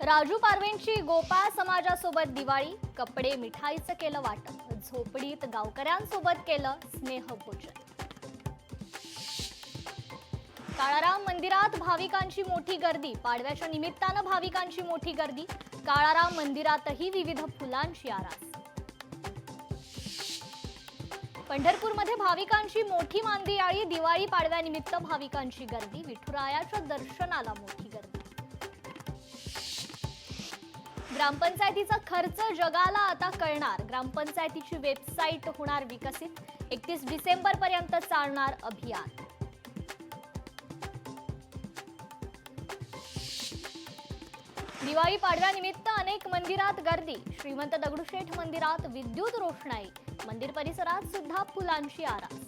राजू पारवेंची गोपाळ समाजासोबत दिवाळी, कपडे मिठाईचं केलं वाटप, झोपडीत गावकऱ्यांसोबत केलं स्नेहभोजन. काळाराम मंदिरात भाविकांची मोठी गर्दी, पाडव्याच्या निमित्तानं भाविकांची मोठी गर्दी. काळाराम मंदिरातही विविध फुलांची आरास. पंढरपूरमध्ये भाविकांची मोठी मांदियाळी, दिवाळी पाडव्यानिमित्त भाविकांची गर्दी, विठुरायाच्या दर्शनाला मोठी गर्दी. ग्रामपंचायतीचा खर्च जगाला आता कळणार, ग्रामपंचायतीची वेबसाईट होणार विकसित. 31 डिसेंबर पर्यंत चालणार अभियान. दिवाळी पाडव्यानिमित्त अनेक मंदिरात गर्दी, श्रीमंत दगडूशेठ मंदिरात विद्युत रोषणाई, मंदिर परिसरात सुद्धा फुलांची आरास.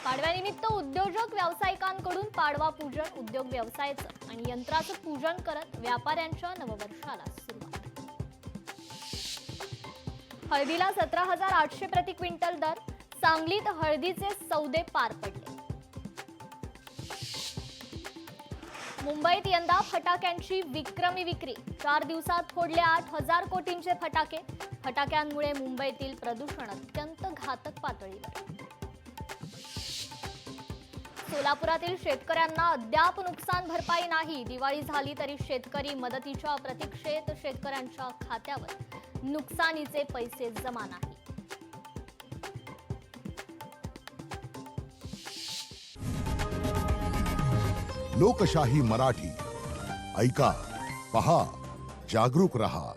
पाडव्यानिमित्त उद्योजक व्यावसायिकांकडून पाडवा पूजन, उद्योग व्यवसायाचं आणि यंत्राचं पूजन करत व्यापाऱ्यांच्या नववर्षाला सुरुवात. हळदीला 17,800 प्रति क्विंटल दर, सांगलीत हळदीचे सौदे पार पडले. मुंबईत यंदा फटाक्यांची विक्रमी विक्री, 4 दिवसात फोडले 8,000 कोटींचे फटाके. फटाक्यांमुळे मुंबईतील प्रदूषण अत्यंत घातक पातळीवर. सोलापुरातील शेतकऱ्यांना अद्याप नुकसान भरपाई नाही, दिवाळी झाली तरी शेतकरी मदतीच्या प्रतीक्षेत, शेतकऱ्यांच्या खात्यावर नुकसानीचे पैसे जमा नाही. लोकशाही मराठी ऐका, पहा, जागरूक रहा.